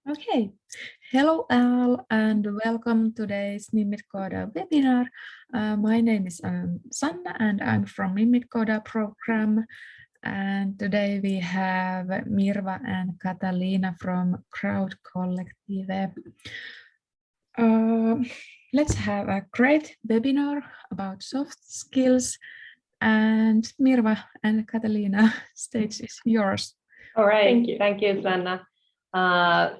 Okay, hello all and welcome to today's Mimmit Koodaa webinar. My name is Sanna and I'm from Mimmit Koodaa program. And today we have Mirva and Katalina from Crowd Collective. Let's have a great webinar about soft skills. And Mirva and Katalina, stage is yours. All right, thank you, Sanna.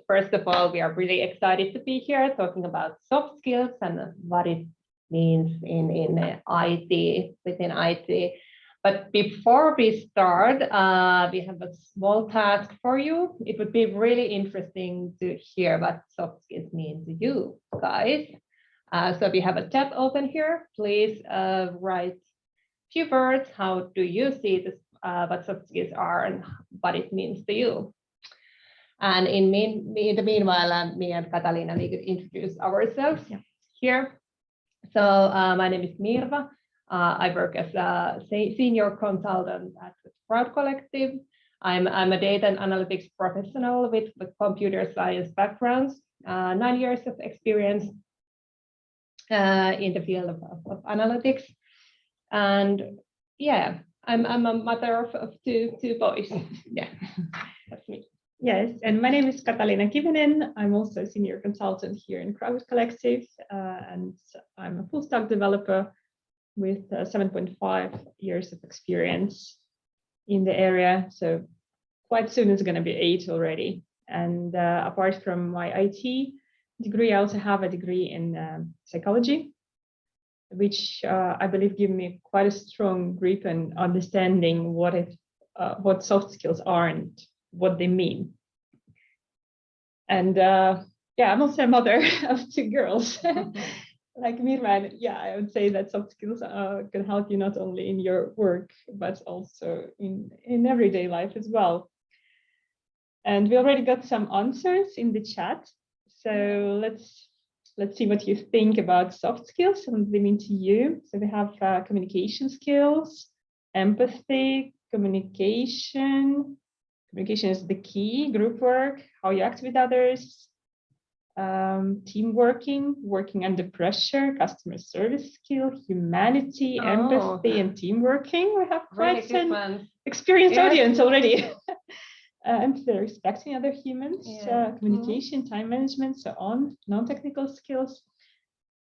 First of all, we are really excited to be here talking about soft skills and what it means in IT, within IT. But before we start, we have a small task for you. It would be really interesting to hear what soft skills mean to you guys. So we have a chat open here. Please write a few words. How do you see this, what soft skills are and what it means to you? And in the meanwhile, me and Katalina, we could introduce ourselves here. So my name is Mirva. I work as a senior consultant at Crowd Collective. I'm a data and analytics professional with computer science background, 9 years of experience in the field of analytics. And yeah, I'm a mother of two boys. Yeah, that's me. Yes, and my name is Katalina Kivinen. I'm also a senior consultant here in Crowd Collective, and I'm a Fullstack developer with 7.5 years of experience in the area. So quite soon it's going to be 8 already. And apart from my IT degree, I also have a degree in psychology, which I believe give me quite a strong grip and understanding what soft skills are and what they mean. And yeah, I'm also a mother of 2 girls. Like Mirva, yeah, I would say that soft skills can help you not only in your work, but also in everyday life as well. And we already got some answers in the chat. So let's see what you think about soft skills and what they mean to you. So we have communication skills, empathy, communication. Communication is the key, group work, how you act with others, team working under pressure, customer service skill, humanity, empathy, and team working. We have quite an experienced audience already. Empathy, respecting other humans, communication, time management, so on, non-technical skills.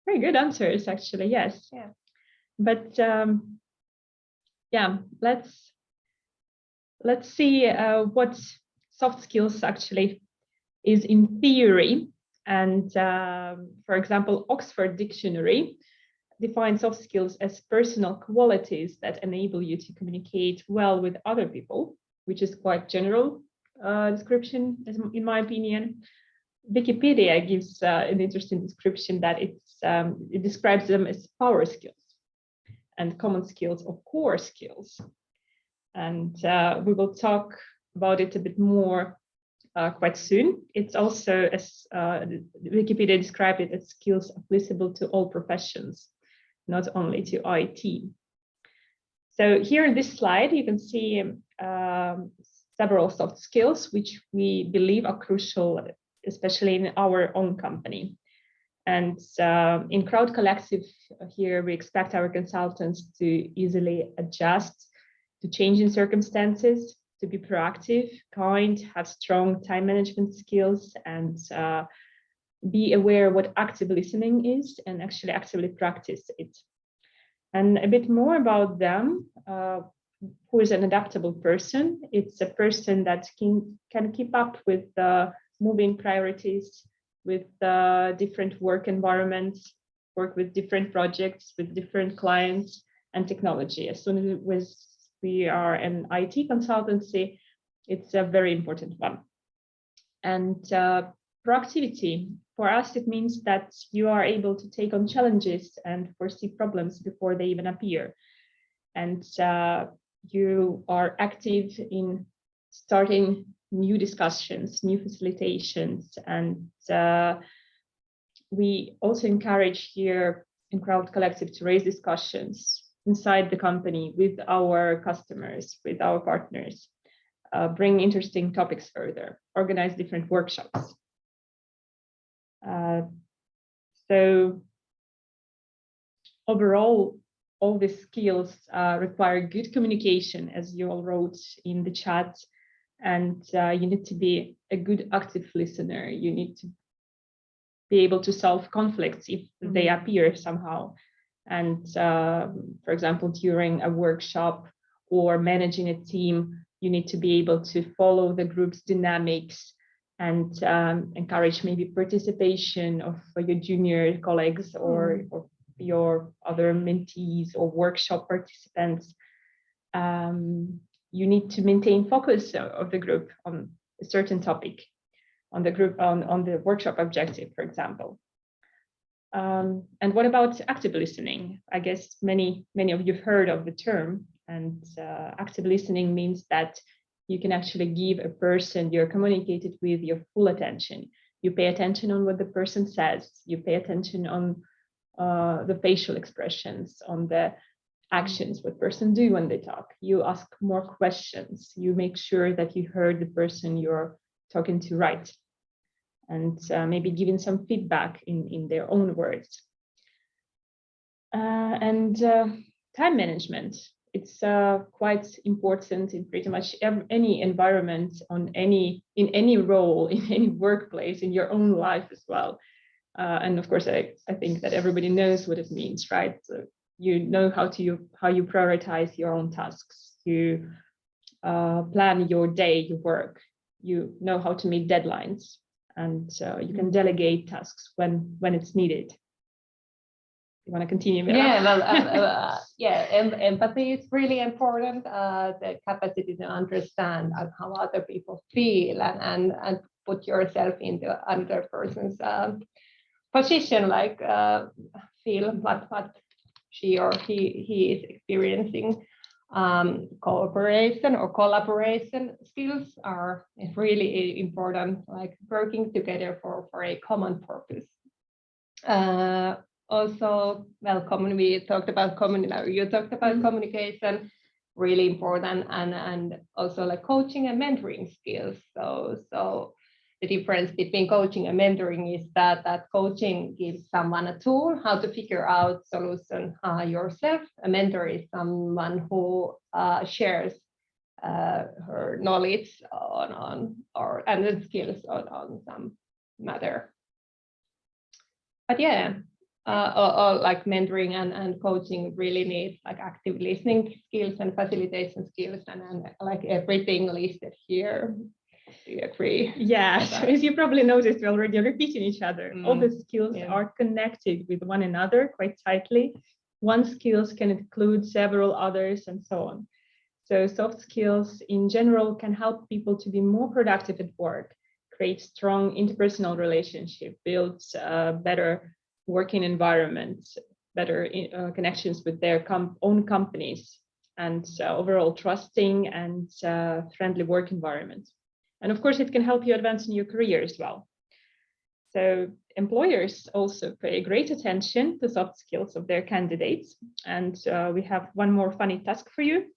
Very good answers, actually, yes. Yeah. But yeah, let's see what soft skills actually is in theory. And for example, Oxford Dictionary defines soft skills as personal qualities that enable you to communicate well with other people, which is quite general description, in my opinion. Wikipedia gives an interesting description that it describes them as power skills and common skills or core skills. And we will talk about it a bit more quite soon. It's also, as Wikipedia described it, as skills applicable to all professions, not only to IT. So here in this slide, you can see several soft skills, which we believe are crucial, especially in our own company. And in Crowd Collective here, we expect our consultants to easily adjust to changing circumstances, to be proactive, kind, have strong time management skills, and be aware what active listening is and actually actively practice it. And a bit more about them, who is an adaptable person. It's a person that can keep up with moving priorities, with different work environments, work with different projects, with different clients and technology. As soon as we are an IT consultancy, it's a very important one. And proactivity, for us, it means that you are able to take on challenges and foresee problems before they even appear. And you are active in starting new discussions, new facilitations. And we also encourage here in Crowd Collective to raise discussions inside the company with our customers, with our partners, bring interesting topics further, organize different workshops. So overall, all these skills require good communication, as you all wrote in the chat, and you need to be a good active listener. You need to be able to solve conflicts if they appear somehow. And for example, during a workshop or managing a team, you need to be able to follow the group's dynamics and encourage maybe participation of your junior colleagues or your other mentees or workshop participants. You need to maintain focus of the group on a certain topic, on the workshop objective, for example. And what about active listening? I guess many of you have heard of the term, and active listening means that you can actually give a person you're communicated with your full attention. You pay attention on what the person says, you pay attention on the facial expressions, on the actions, what person do when they talk. You ask more questions, you make sure that you heard the person you're talking to right, and maybe giving some feedback in their own words. And time management, it's quite important in pretty much any environment, in any role, in any workplace, in your own life as well. And of course, I think that everybody knows what it means, right? So you know how you prioritize your own tasks, you plan your day, your work, you know how to meet deadlines, and you can delegate tasks when it's needed. You want to continue, Mirva? Yeah, well, empathy is really important. The capacity to understand how other people feel and put yourself into another person's position, like feel what she or he is experiencing. Cooperation or collaboration skills are really important, like working together for a common purpose. Also, well, we talked about you talked about communication, really important, and also like coaching and mentoring skills. So the difference between coaching and mentoring is that coaching gives someone a tool how to figure out solution yourself. A mentor is someone who shares her knowledge and the skills on some matter. But yeah, all like mentoring and coaching really need like active listening skills and facilitation skills and like everything listed here. Do you agree? Yes, as you probably noticed, we're already repeating each other. All the skills are connected with one another quite tightly. One skills can include several others and so on. So soft skills in general can help people to be more productive at work, create strong interpersonal relationship, build better working environments, better connections with their own companies, and overall trusting and friendly work environment. And of course, it can help you advance in your career as well. So employers also pay great attention to soft skills of their candidates. And we have one more funny task for you.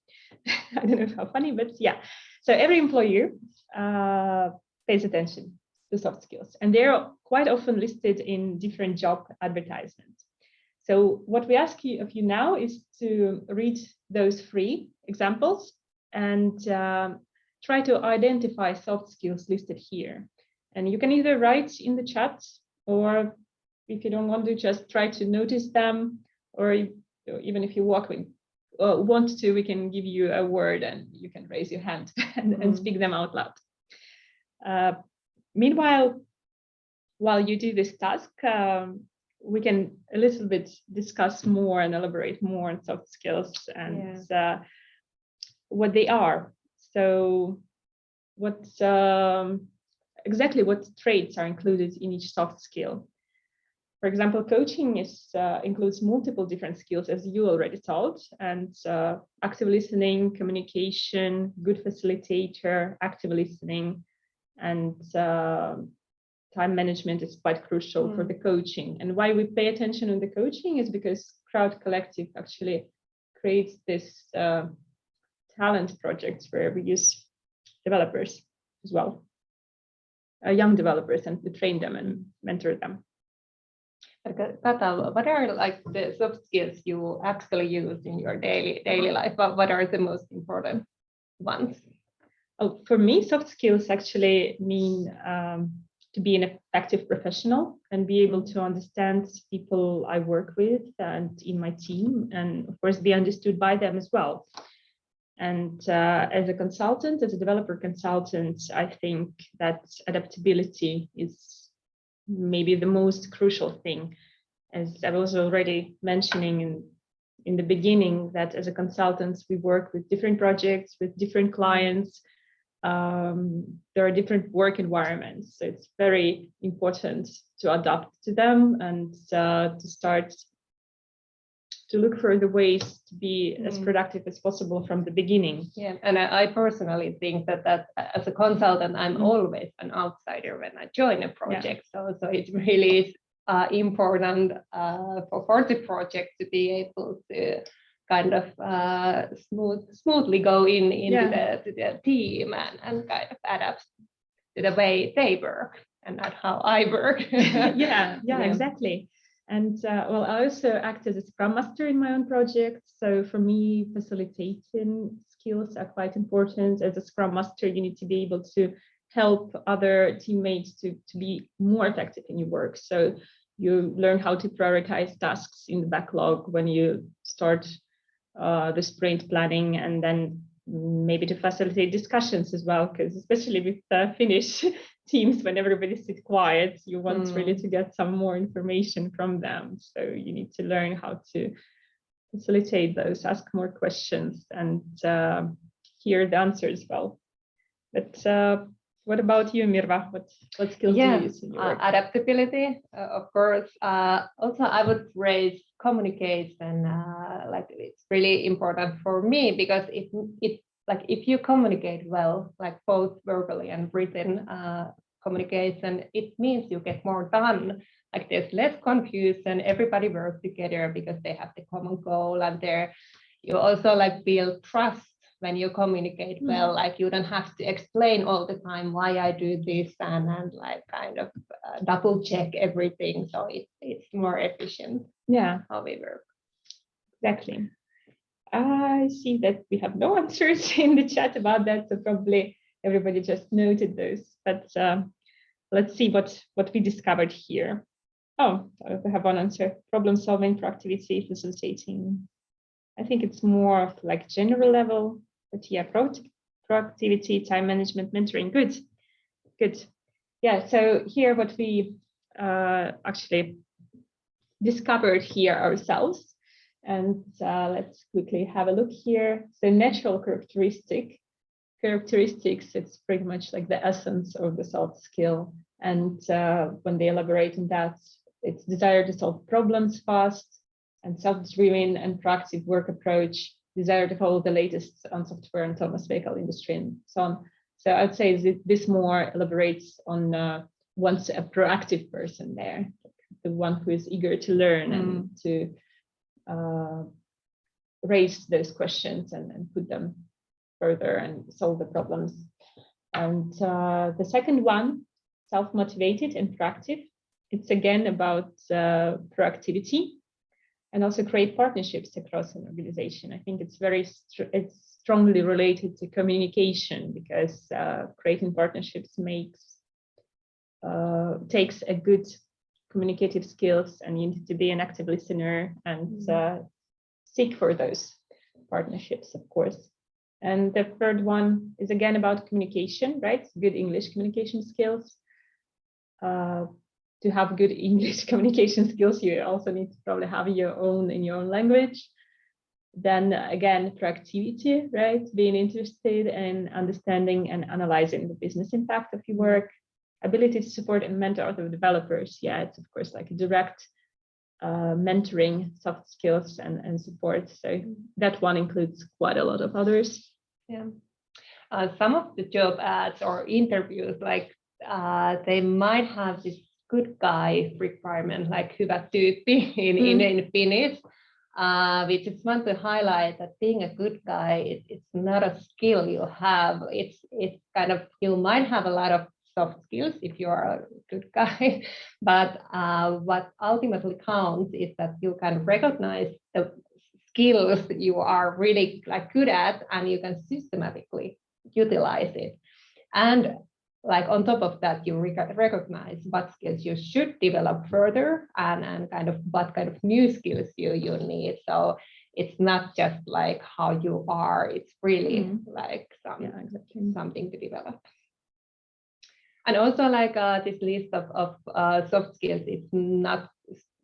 I don't know how funny, but yeah. So every employer pays attention to soft skills, and they're quite often listed in different job advertisements. So what we ask of you now is to read those 3 examples and try to identify soft skills listed here. And you can either write in the chat, or if you don't want to, just try to notice them, or even if you want to, we can give you a word and you can raise your hand and speak them out loud. Meanwhile, while you do this task, we can a little bit discuss more and elaborate more on soft skills and what they are. So exactly what traits are included in each soft skill? For example, coaching includes multiple different skills, as you already told, and active listening, communication, good facilitator, active listening, and time management is quite crucial for the coaching. And why we pay attention on the coaching is because Crowd Collective actually creates this talent projects where we use developers as well, young developers, and we train them and mentor them. Kata, what are like the soft skills you actually use in your daily life? What are the most important ones? Oh, for me, soft skills actually mean to be an effective professional and be able to understand people I work with and in my team, and of course be understood by them as well. And as a consultant, as a developer consultant, I think that adaptability is maybe the most crucial thing. As I was already mentioning in the beginning, that as a consultant, we work with different projects, with different clients. There are different work environments, so it's very important to adapt to them and to start to look for the ways to be as productive as possible from the beginning. Yeah, and I personally think that as a consultant, I'm always an outsider when I join a project. Yeah. So it really is important for the project to be able to kind of smoothly go into the team and kind of adapt to the way they work and not how I work. yeah, exactly. And well, I also act as a Scrum Master in my own project. So for me, facilitating skills are quite important. As a Scrum Master, you need to be able to help other teammates to be more effective in your work. So you learn how to prioritize tasks in the backlog when you start the sprint planning, and then maybe to facilitate discussions as well, because especially with Finnish teams, when everybody sits quiet, you want really to get some more information from them. So you need to learn how to facilitate those, ask more questions, and hear the answers well. But what about you, Mirva? What skills do you use in your work? Adaptability, of course. Also, I would raise communication. Like it's really important for me, because if you communicate well, like both verbally and written communication, it means you get more done. Like there's less confusion. Everybody works together because they have the common goal, and you also like build trust. When you communicate well, like you don't have to explain all the time why I do this and like kind of double check everything. So it's more efficient. Yeah, how we work. Exactly. I see that we have no answers in the chat about that, so probably everybody just noted those. But let's see what we discovered here. Oh, we have one answer: problem solving, proactivity, facilitating. I think it's more of like general level. But yeah, proactivity, time management, mentoring, good. Yeah, so here what we actually discovered here ourselves, and let's quickly have a look here. So natural characteristics, it's pretty much like the essence of the soft skill. And when they elaborate on that, it's desire to solve problems fast and self-driven and proactive work approach, desire to follow the latest on software and autonomous vehicle industry and so on. So I'd say this more elaborates on once a proactive person there, the one who is eager to learn and to raise those questions and put them further and solve the problems. And the second one, self-motivated and proactive. It's again about proactivity. And also create partnerships across an organization. I think it's it's strongly related to communication, because creating partnerships takes a good communicative skills, and you need to be an active listener and seek for those partnerships, of course. And the third one is again about communication, right? Good English communication skills. To have good English communication skills, you also need to probably have your own language. Then again, proactivity, right? Being interested in understanding and analyzing the business impact of your work. Ability to support and mentor other developers. Yeah, it's of course like a direct mentoring, soft skills and support. So that one includes quite a lot of others. Yeah. Some of the job ads or interviews, like they might have this good guy requirement, like hyvä tyyppi in Finnish. We just want to highlight that being a good guy, it's not a skill you have. It's kind of, you might have a lot of soft skills if you are a good guy, but what ultimately counts is that you can recognize the skills that you are really like good at, and you can systematically utilize it. And like on top of that, you recognize what skills you should develop further, and kind of what kind of new skills you need. So it's not just like how you are, it's really like something to develop. And also like this list of soft skills, it's not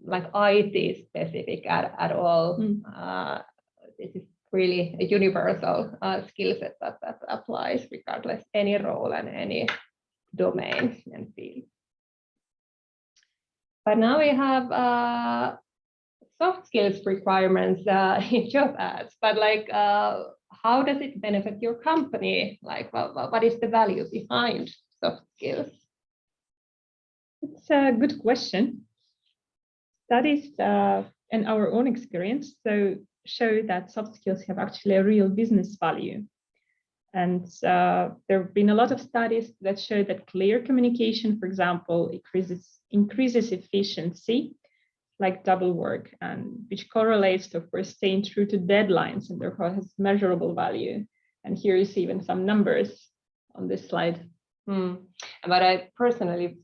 like IT specific at all. This is really a universal skill set that applies regardless any role and any domain and field. But now we have soft skills requirements in job ads, but like how does it benefit your company? Like what is the value behind soft skills? It's a good question. Studies and our own experience show that soft skills have actually a real business value. And there have been a lot of studies that show that clear communication, for example, increases efficiency, like double work, and which correlates to, of course, staying true to deadlines, and therefore has measurable value. And here you see even some numbers on this slide. But I personally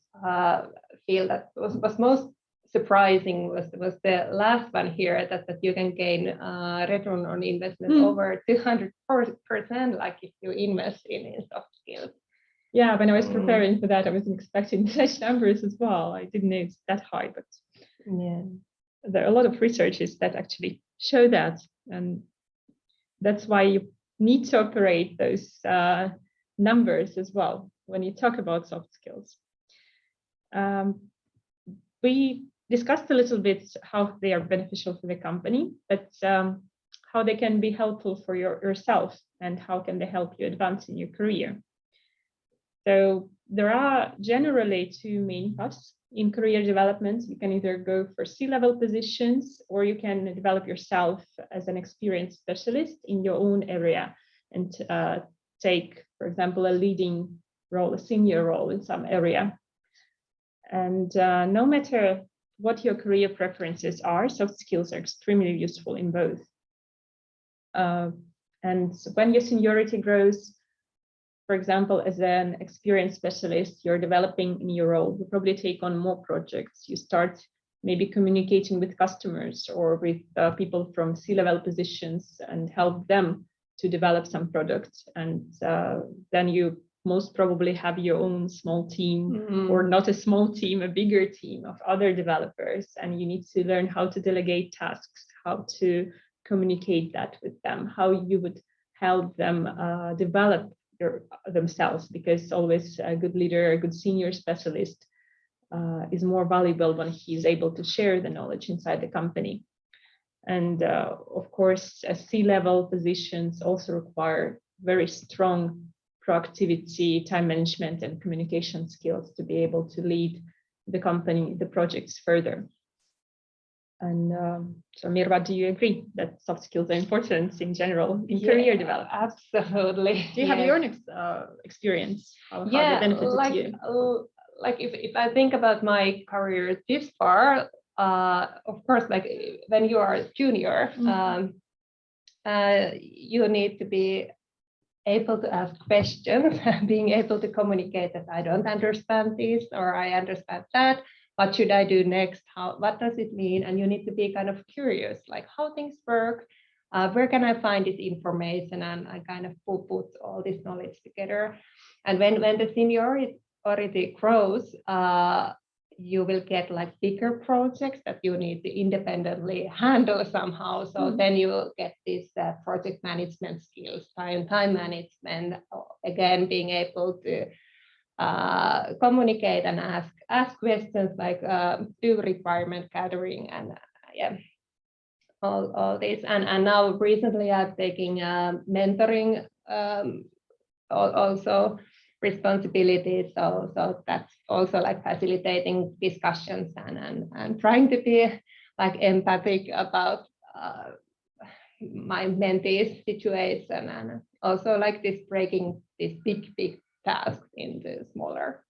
feel that was most surprising was the last one here, that you can gain return on investment over 200%, like if you invest in soft skills. Yeah, when I was preparing for that, I wasn't expecting such numbers as well. I didn't know it's that high, but yeah, there are a lot of researches that actually show that, and that's why you need to operate those numbers as well when you talk about soft skills. We discussed a little bit how they are beneficial for the company, but how they can be helpful for yourself, and how can they help you advance in your career. So there are generally two main paths in career development. You can either go for C-level positions, or you can develop yourself as an experienced specialist in your own area and take, for example, a leading role, a senior role in some area. And no matter what your career preferences are, soft skills are extremely useful in both. And when your seniority grows, for example, as an experienced specialist, you're developing in your role, you probably take on more projects. You start maybe communicating with customers or with people from C-level positions and help them to develop some products. And then you most probably have your own small team, or not a small team, a bigger team of other developers. And you need to learn how to delegate tasks, how to communicate that with them, how you would help them develop themselves, because always a good leader, a good senior specialist is more valuable when he's able to share the knowledge inside the company. And of course, C-level positions also require very strong proactivity, time management, and communication skills to be able to lead the company, the projects further. And so Mirva, do you agree that soft skills are important in general in career development? Absolutely. Do you have your own experience? How they benefited you? Like if I think about my career this far, of course, like when you are a junior, you need to be able to ask questions, being able to communicate that I don't understand this, or I understand that. What should I do next? What does it mean? And you need to be kind of curious, like how things work, where can I find this information, and I kind of put all this knowledge together. And when the seniority grows, you will get like bigger projects that you need to independently handle somehow. So then you will get these project management skills, time management, again, being able to communicate and ask questions, like do requirement gathering, and all this. And now recently I'm taking mentoring also responsibilities, so that's also like facilitating discussions and trying to be like empathic about my mentee's situation, and also like this breaking these big tasks into smaller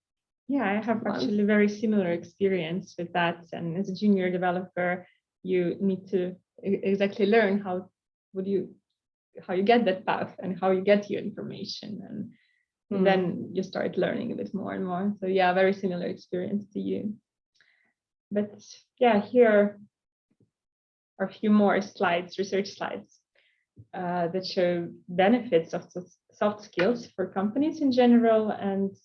Yeah, I have actually very similar experience with that. And as a junior developer, you need to exactly learn how you get that path and how you get your information, and then you start learning a bit more and more. So yeah, very similar experience to you. But yeah, here are a few more slides, research slides, that show benefits of soft skills for companies in general and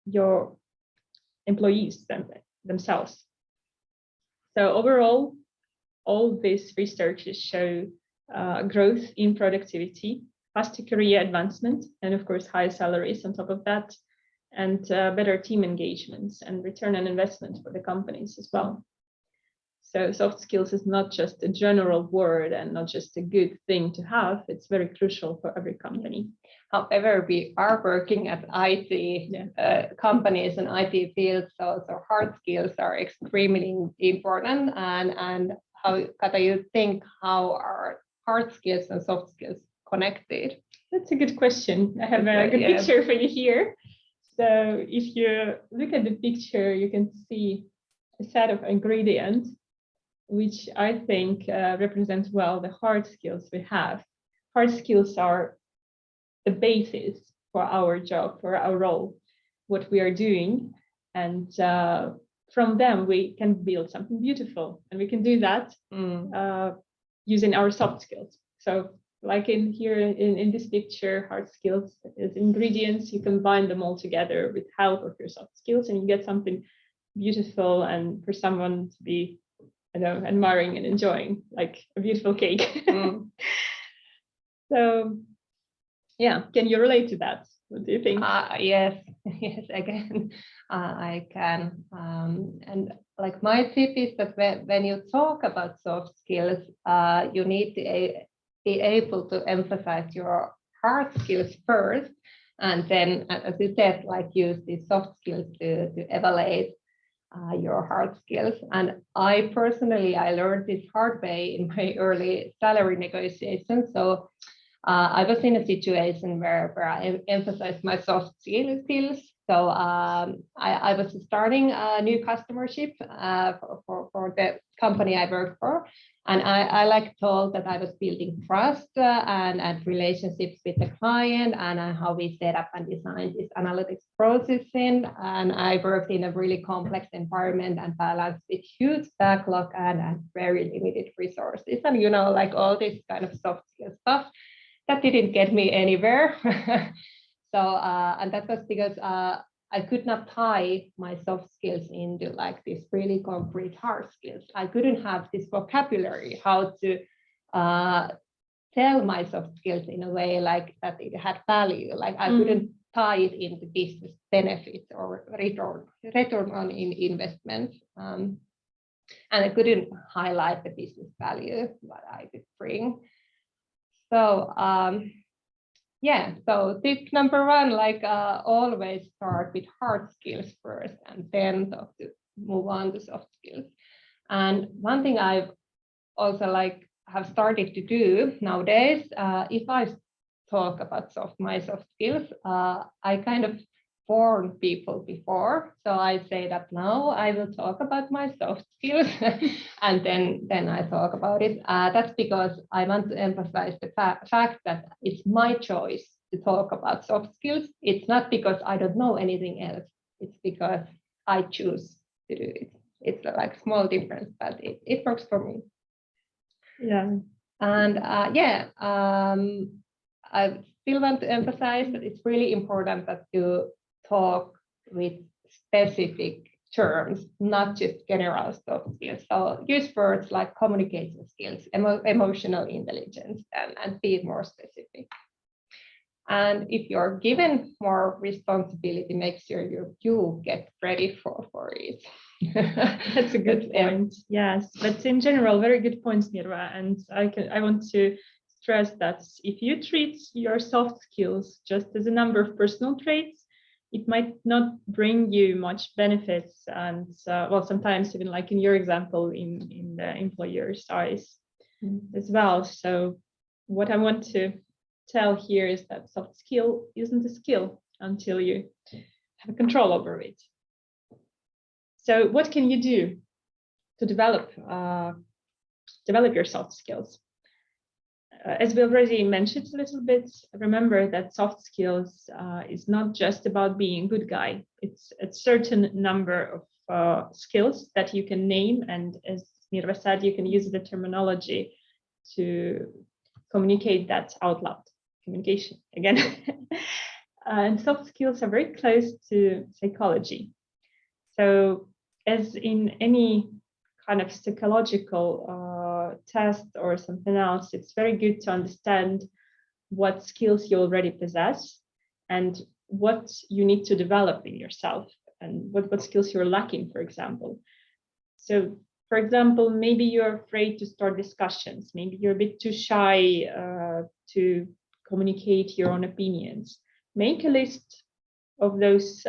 your employees themselves. So overall, all these researches show growth in productivity, faster career advancement, and of course, higher salaries on top of that, and better team engagements and return on investment for the companies as well. So soft skills is not just a general word and not just a good thing to have, it's very crucial for every company. However, we are working at IT companies and IT fields, so hard skills are extremely important. And how, Kata, you think, how are hard skills and soft skills connected? That's a good question. I have a good picture for you here. So if you look at the picture, you can see a set of ingredients, which I think represents well the hard skills we have. Hard skills are the basis for our job, for our role, what we are doing. And from them, we can build something beautiful. And we can do that using our soft skills. So like in here in this picture, hard skills is ingredients, you combine them all together with help of your soft skills and you get something beautiful and for someone to be, admiring and enjoying, like a beautiful cake. So yeah, can you relate to that? What do you think? Yes, again, I can. And like my tip is that when you talk about soft skills, you need to be able to emphasize your hard skills first, and then, as you said, like use these soft skills to evaluate your hard skills. And I personally, I learned this hard way in my early salary negotiations. So I was in a situation where I emphasized my soft skills. So I was starting a new customership for the company I worked for. And I like told that I was building trust and relationships with the client and how we set up and designed this analytics processing. And I worked in a really complex environment and balanced with huge backlog and very limited resources. And, like all this kind of soft skill stuff that didn't get me anywhere. So, and that was because I could not tie my soft skills into like this really concrete hard skills. I couldn't have this vocabulary, how to tell my soft skills in a way like that it had value. Like I couldn't tie it into business benefits or return on investment. And I couldn't highlight the business value that I could bring. So, so tip number one, like always start with hard skills first and then to move on to soft skills. And one thing I've also have started to do nowadays, if I talk about my soft skills, I kind of warn people before. So I say that now I will talk about my soft skills and then I talk about it. That's because I want to emphasize the fact that it's my choice to talk about soft skills. It's not because I don't know anything else. It's because I choose to do it. It's like small difference, but it works for me. Yeah. And I still want to emphasize that it's really important that you talk with specific terms, not just general soft skills. So use words like communication skills, emotional intelligence, and be more specific. And if you're given more responsibility, make sure you get ready for it. That's a good point. Yes, but in general, very good points, Mirva. And I want to stress that if you treat your soft skills just as a number of personal traits, it might not bring you much benefits. And sometimes even like in your example, in the employer's eyes as well. So what I want to tell here is that soft skill isn't a skill until you have control over it. So what can you do to develop your soft skills? As we already mentioned a little bit, remember that soft skills is not just about being a good guy. It's a certain number of skills that you can name, and as Mirva said, you can use the terminology to communicate that out loud. Communication again. And soft skills are very close to psychology. So as in any kind of psychological test or something else, it's very good to understand what skills you already possess and what you need to develop in yourself and what skills you're lacking, for example. So, for example, maybe you're afraid to start discussions. Maybe you're a bit too shy to communicate your own opinions. Make a list of those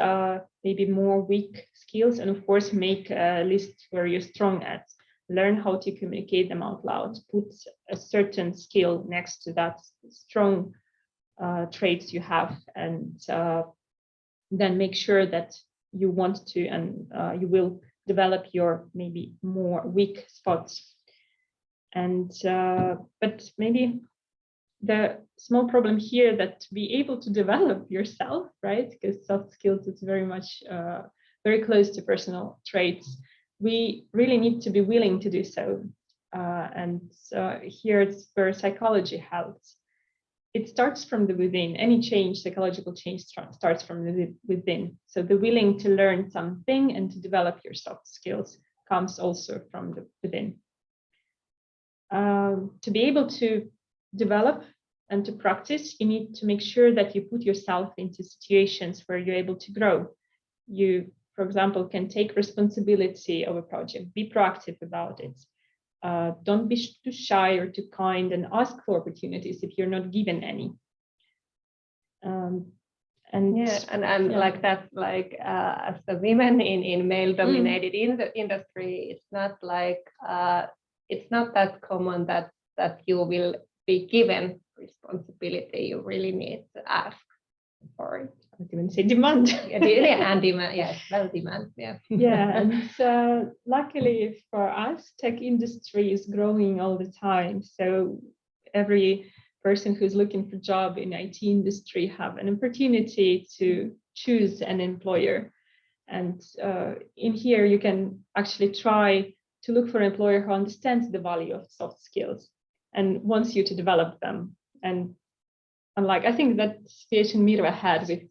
maybe more weak skills, and of course, make a list where you're strong at. Learn how to communicate them out loud. Put a certain skill next to that strong traits you have, and then make sure that you want to and you will develop your maybe more weak spots. And but maybe the small problem here that to be able to develop yourself, right? Because soft skills is very much very close to personal traits. We really need to be willing to do so. And here it's where psychology helps. It starts from the within. Any change, psychological change starts from the within. So the willing to learn something and to develop your soft skills comes also from the within. To be able to develop and to practice, you need to make sure that you put yourself into situations where you're able to grow. You, for example, can take responsibility of a project, be proactive about it. Don't be too shy or too kind and ask for opportunities if you're not given any. Like that, like as the women in male-dominated industry, it's not like it's not that common that you will be given responsibility. You really need to ask for it. I would even say demand. And demand, yes, well, demand, yeah. Yeah, and luckily for us, tech industry is growing all the time. So every person who's looking for a job in IT industry have an opportunity to choose an employer. And in here, you can actually try to look for an employer who understands the value of soft skills and wants you to develop them. And unlike, I think that situation Mirva had with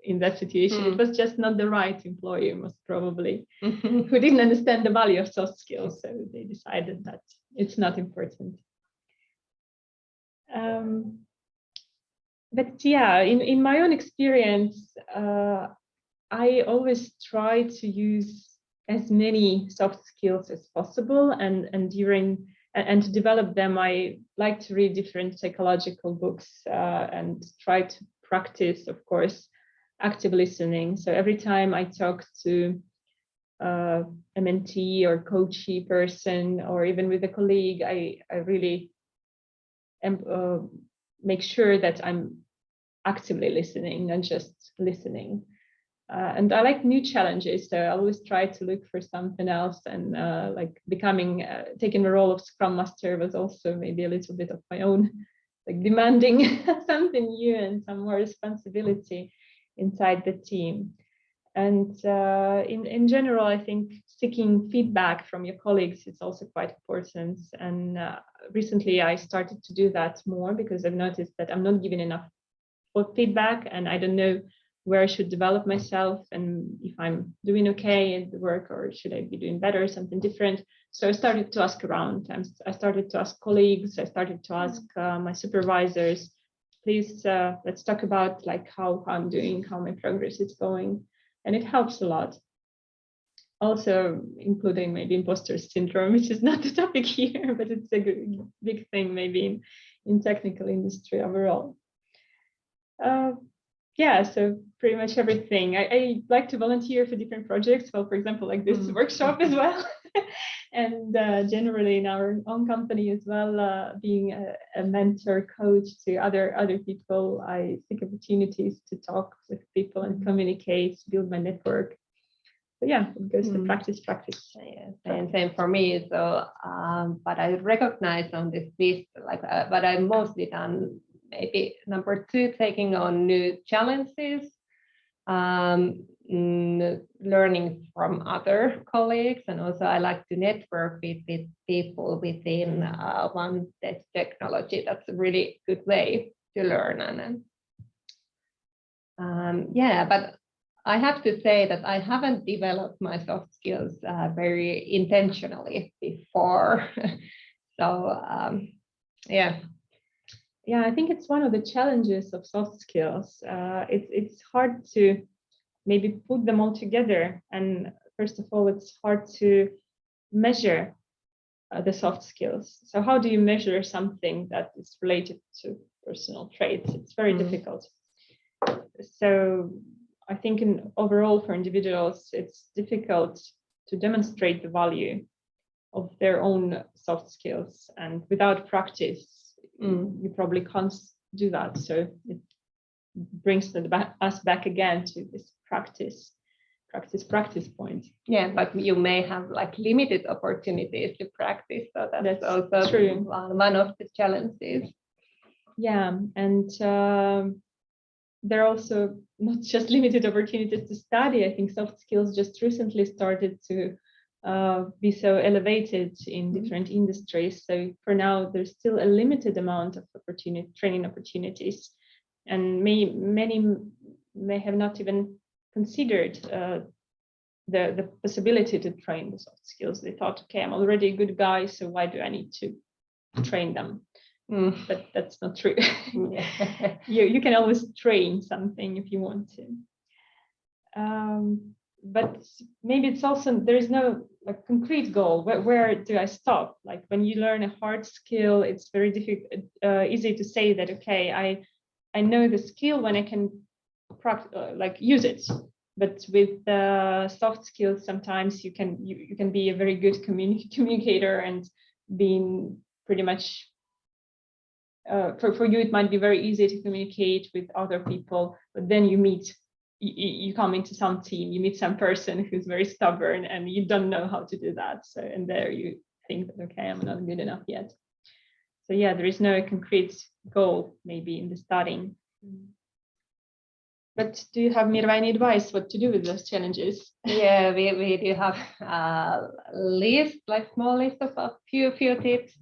in that situation, it was just not the right employer, most probably, who didn't understand the value of soft skills. So they decided that it's not important. But yeah, in my own experience, I always try to use as many soft skills as possible, and to develop them, I like to read different psychological books and try to practice, of course, active listening. So every time I talk to a mentee or coachy person, or even with a colleague, I really make sure that I'm actively listening, not just listening. And I like new challenges, so I always try to look for something else. And like taking the role of Scrum Master was also maybe a little bit of my own, like demanding something new and some more responsibility inside the team. And in general, I think seeking feedback from your colleagues is also quite important. And recently I started to do that more because I've noticed that I'm not giving enough feedback, and I don't know where I should develop myself and if I'm doing okay at the work, or should I be doing better, something different. So I started to ask around. I started to ask colleagues. I started to ask my supervisors, please, let's talk about like how I'm doing, how my progress is going. And it helps a lot. Also, including maybe imposter syndrome, which is not the topic here, but it's a big thing maybe in technical industry overall. yeah, so pretty much everything. I like to volunteer for different projects. Well, for example, like this workshop as well. And generally in our own company as well, being a mentor, coach to other people, I seek opportunities to talk with people and communicate, build my network. So yeah, it goes to practice. Yeah, same for me. So, but I recognize on this list, like, but I've mostly done maybe number 2, taking on new challenges, learning from other colleagues, and also I like to network with people within one technology. That's a really good way to learn. And yeah, but I have to say that I haven't developed my soft skills very intentionally before. So yeah. Yeah, I think it's one of the challenges of soft skills. It's hard to maybe put them all together. And first of all, it's hard to measure the soft skills. So how do you measure something that is related to personal traits? It's very difficult. So I think overall for individuals, it's difficult to demonstrate the value of their own soft skills. And without practice, you probably can't do that. So it brings us back again to this practice point. Yeah, but you may have like limited opportunities to practice. So that's also true. One of the challenges. Yeah, and there are also not just limited opportunities to study. I think soft skills just recently started to be so elevated in different industries. So for now, there's still a limited amount of training opportunities, and many may have not even considered the possibility to train the soft skills. They thought, okay, I'm already a good guy, so why do I need to train them? But that's not true. You can always train something if you want to. But maybe it's also, there is no like concrete goal. Where do I stop? Like when you learn a hard skill, it's very easy to say that, okay, I know the skill when I can use it. But with the soft skills, sometimes you can be a very good communicator and being pretty much for you, it might be very easy to communicate with other people, but then you come into some team, you meet some person who's very stubborn and you don't know how to do that. So, and there you think that, okay, I'm not good enough yet. So yeah, there is no concrete goal maybe in the starting. But do you have, Mirva, any advice what to do with those challenges? Yeah, we do have a list, like small list of a few tips.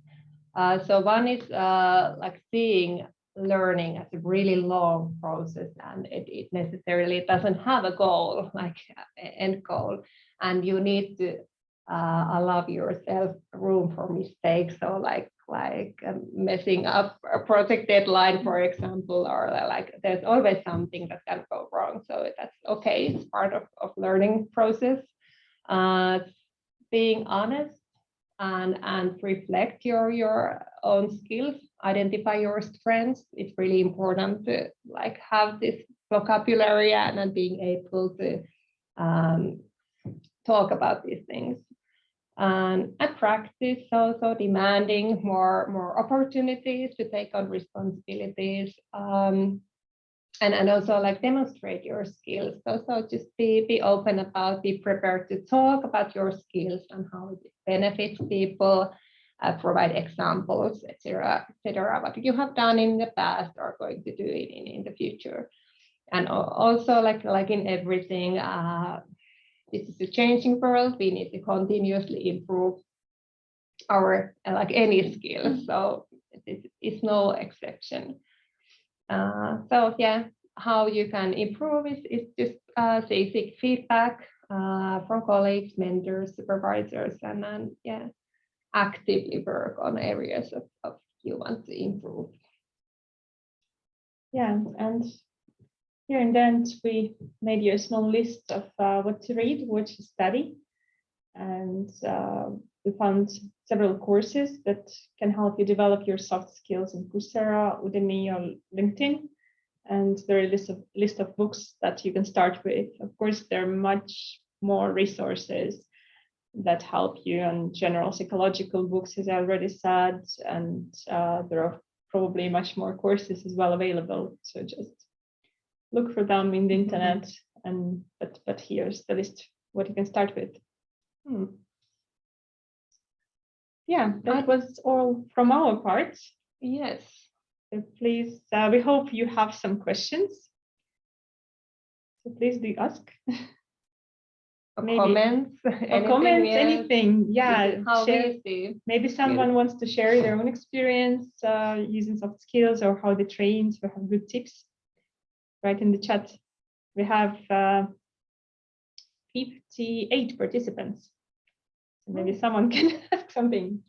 So one is like seeing learning as a really long process, and it necessarily doesn't have a goal, like end goal, and you need to allow yourself room for mistakes. So like messing up a project deadline, for example, or like there's always something that can go wrong. So that's okay, it's part of learning process. Being honest and reflect your own skills, identify your strengths. It's really important to like have this vocabulary and being able to talk about these things. And practice, also demanding more opportunities to take on responsibilities, and also like demonstrate your skills. So just be open about, be prepared to talk about your skills and how it benefits people, provide examples, etc., what you have done in the past or going to do in the future. And also like in everything, this is a changing world. We need to continuously improve our like any skills. So it's no exception. So yeah, how you can improve is just seek feedback from colleagues, mentors, supervisors, and yeah, actively work on areas of you want to improve. Yeah, and here and then we made you a small list of what to read, what to study, and we found several courses that can help you develop your soft skills in Coursera, Udemy, or LinkedIn. And there is a list of books that you can start with. Of course, there are much more resources that help you on general psychological books, as I already said, and there are probably much more courses as well available. So just look for them in the internet, and but here's the list what you can start with. Yeah, that was all from our part. Yes. So please, we hope you have some questions. So please do ask. Comments, anything. Yeah, how share. we see. Maybe someone wants to share their own experience using soft skills or how they train. So we have good tips. Right in the chat. We have 58 participants. So maybe someone can ask something.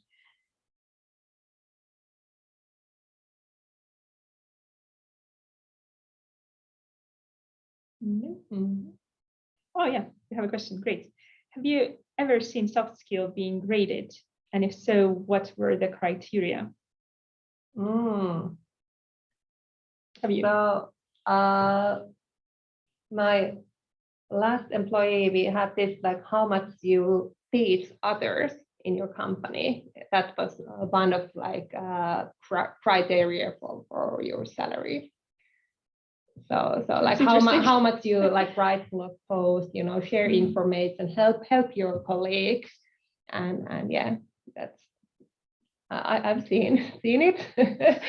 Oh yeah, we have a question. Great. Have you ever seen soft skill being graded? And if so, what were the criteria? Have you? So my last employee, we had this like how much you teach others in your company. That was one of like criteria for your salary. So like how much you like write blog posts, you know, share information, help your colleagues, and yeah, that's I've seen it.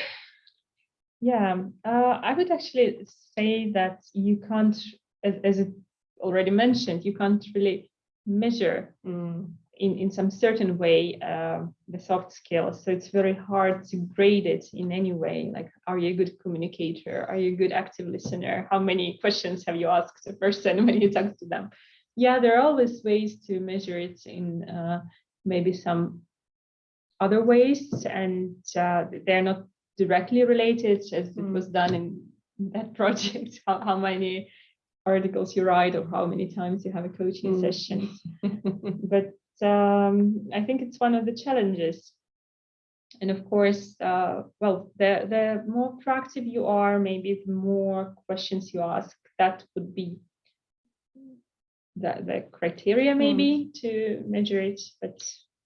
Yeah, I would actually say that you can't, as it already mentioned, you can't really measure in some certain way the soft skills. So it's very hard to grade it in any way. Like, are you a good communicator? Are you a good active listener? How many questions have you asked a person when you talk to them? Yeah, there are always ways to measure it in maybe some other ways, and they're not directly related as it was done in that project, how many articles you write or how many times you have a coaching session. But I think it's one of the challenges. And of course, well, the more proactive you are, maybe the more questions you ask, that would be the criteria maybe to measure it. But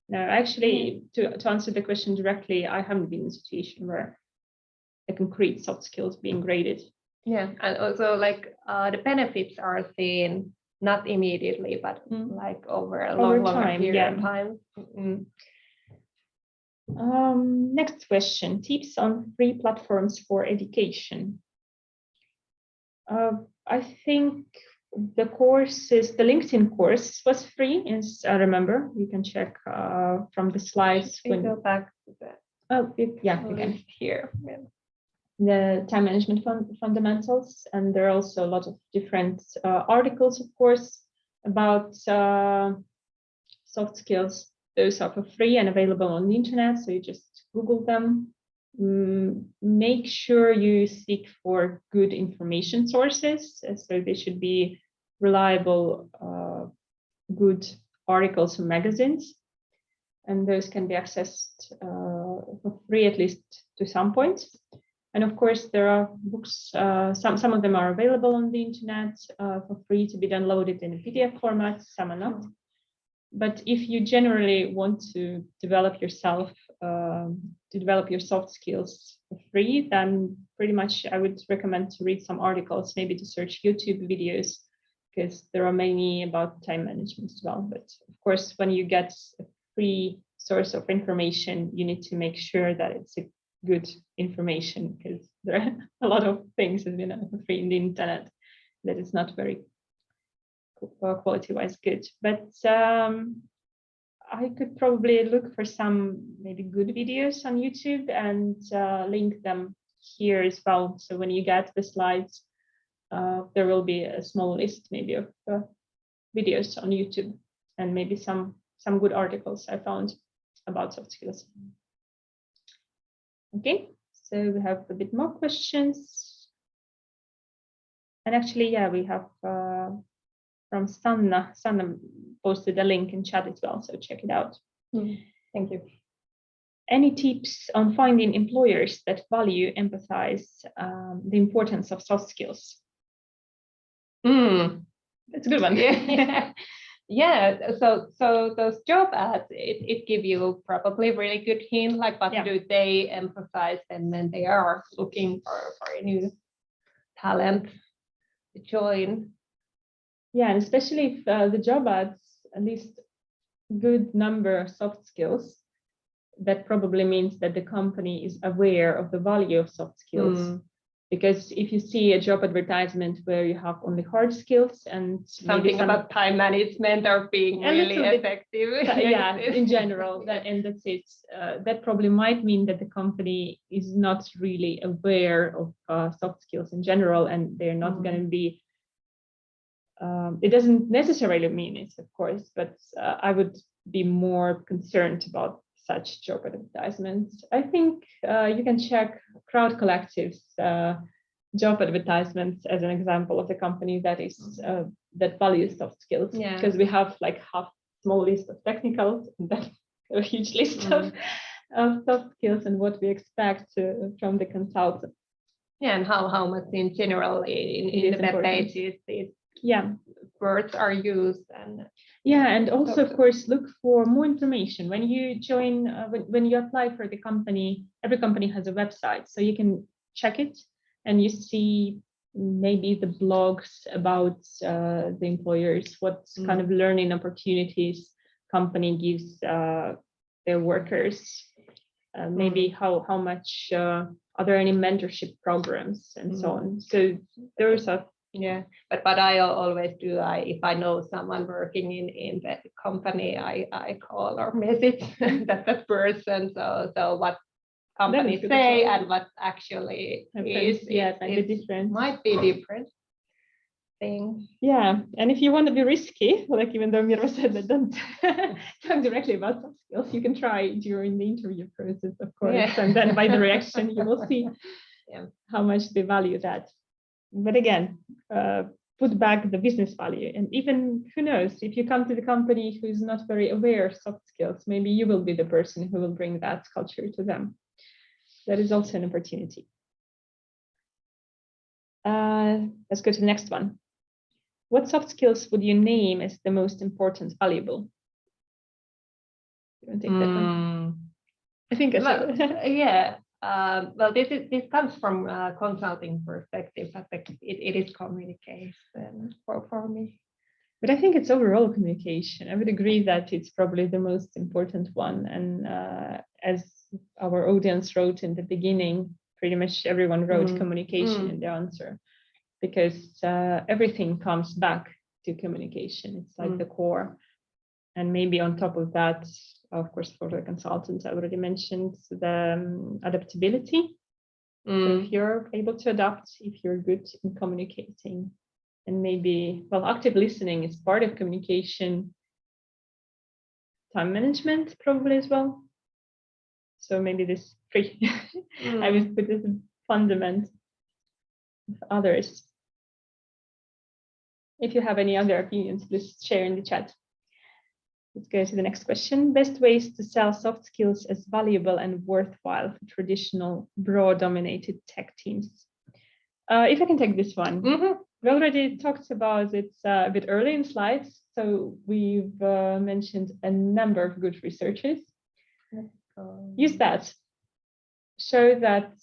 no, actually, to answer the question directly, I haven't been in a situation where the concrete soft skills being graded. Yeah, and also like the benefits are seen not immediately, but like over a longer period of time. Next question: tips on free platforms for education. I think the LinkedIn course was free, as I remember. You can check from the slides. Go back to that. Oh, yeah, again here. Yeah. The time management fundamentals, and there are also a lot of different articles, of course, about soft skills. Those are for free and available on the internet, so you just Google them. Make sure you seek for good information sources, so they should be reliable, good articles from magazines, and those can be accessed for free, at least to some point. And of course, there are books, some of them are available on the internet for free to be downloaded in a PDF format, some are not. But if you generally want to develop yourself, to develop your soft skills for free, then pretty much I would recommend to read some articles, maybe to search YouTube videos, because there are many about time management as well. But of course, when you get a free source of information, you need to make sure that it's a good information, because there are a lot of things, you know, for free in the internet that is not very quality-wise good. But I could probably look for some maybe good videos on YouTube and link them here as well. So when you get the slides, there will be a small list maybe of videos on YouTube, and maybe some good articles I found about soft skills. Okay, so we have a bit more questions. And actually, yeah, we have from Sanna. Sanna posted a link in chat as well, so check it out. Thank you. any tips on finding employers that value, empathize the importance of soft skills? That's a good one. Yeah, so those job ads, it give you probably really good hint, like what do they emphasize, and then they are looking for a new talent to join. Yeah, and especially if the job ads at least good number of soft skills, that probably means that the company is aware of the value of soft skills. Because if you see a job advertisement where you have only hard skills and something about time management or being really effective, in general, and that's it. That probably might mean that the company is not really aware of soft skills in general, and they're not going to be. It doesn't necessarily mean it, of course, but I would be more concerned about such job advertisements. I think you can check Crowd Collective's job advertisements as an example of the company that is that values soft skills, because we have like half small list of technicals and then a huge list of soft skills and what we expect from the consultant. Yeah, and how much in general in the web pages words are used, and also of course look for more information when you join. When you apply for the company, every company has a website, so you can check it and you see maybe the blogs about the employers, what kind of learning opportunities company gives their workers, maybe how much are there any mentorship programs and so on. So there's a but I always do. If I know someone working in that company, I call or message that person. So what companies say and what actually is different. Might be different thing. Yeah, and if you want to be risky, like even though Mirva said that don't talk directly about soft skills, you can try during the interview process, of course, and then by the reaction you will see how much they value that. But again, put back the business value, and even who knows, if you come to the company who is not very aware of soft skills, maybe you will be the person who will bring that culture to them. That is also an opportunity. Let's go to the next one. What soft skills would you name as the most important, valuable? You want to take that one? I think well, this comes from a consulting perspective. I think it is communication for me. But I think it's overall communication. I would agree that it's probably the most important one. And as our audience wrote in the beginning, pretty much everyone wrote communication in the answer, because everything comes back to communication. It's like the core. And maybe on top of that, of course, for the consultants, I already mentioned the adaptability. So if you're able to adapt, if you're good in communicating, and maybe, well, active listening is part of communication, time management probably as well. So maybe this three, I would put as a fundament of others. If you have any other opinions, please share in the chat. Let's go to the next question. Best ways to sell soft skills as valuable and worthwhile for traditional broad-dominated tech teams. If I can take this one. We already talked about it a bit early in slides. So we've mentioned a number of good researchers. Use that. Show that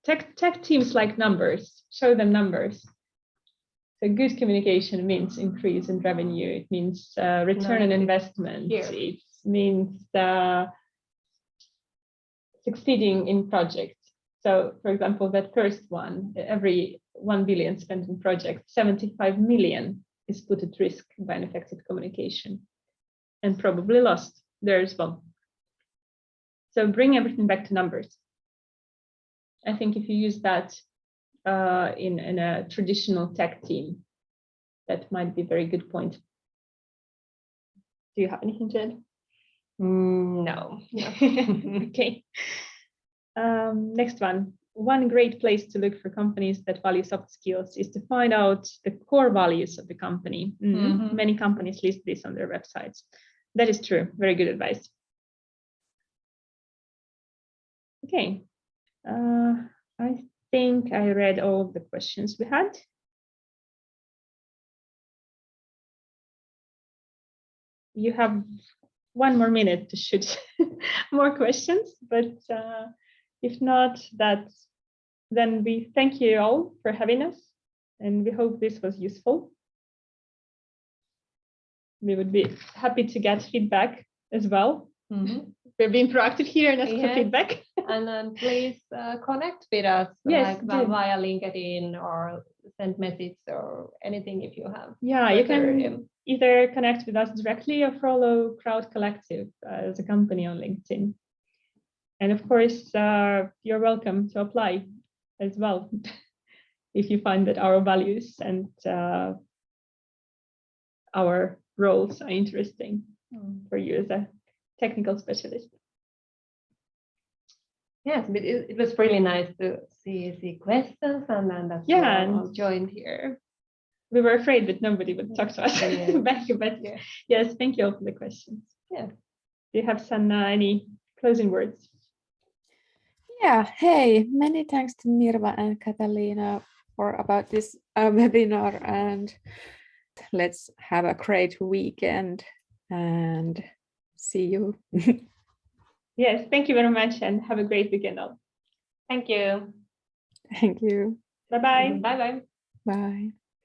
tech teams like numbers. Show them numbers. So good communication means increase in revenue. It means return on investment. It means succeeding in projects. So, for example, that first one, every 1 billion spent in projects, 75 million is put at risk by ineffective communication and probably lost there as well. So bring everything back to numbers. I think if you use that in a traditional tech team, that might be a very good point. Do you have anything to add? No. Okay. Next one. One great place to look for companies that value soft skills is to find out the core values of the company. Many companies list this on their websites. That is true. Very good advice. Okay. I think I read all of the questions we had. You have 1 more minute to shoot more questions, but if not, then we thank you all for having us, and we hope this was useful. We would be happy to get feedback as well. Mhm. We're being proactive here and ask for Yes. feedback. And then please connect with us, Yes, like via LinkedIn or send message or anything if you have. Yeah, you further, can either connect with us directly or follow Crowd Collective as a company on LinkedIn. And of course, you're welcome to apply as well if you find that our values and our roles are interesting for you as a technical specialist. Yes, but it was really nice to see questions, and then that's Yeah, why I joined here. We were afraid that nobody would talk to us Yeah. back, but yes, thank you all for the questions. Yeah. Do you have some any closing words? Yeah, hey, many thanks to Mirva and Katalina about this webinar, and let's have a great weekend and see you. Yes, thank you very much and have a great weekend all. Thank you. Thank you. Bye-bye. Bye bye. Bye.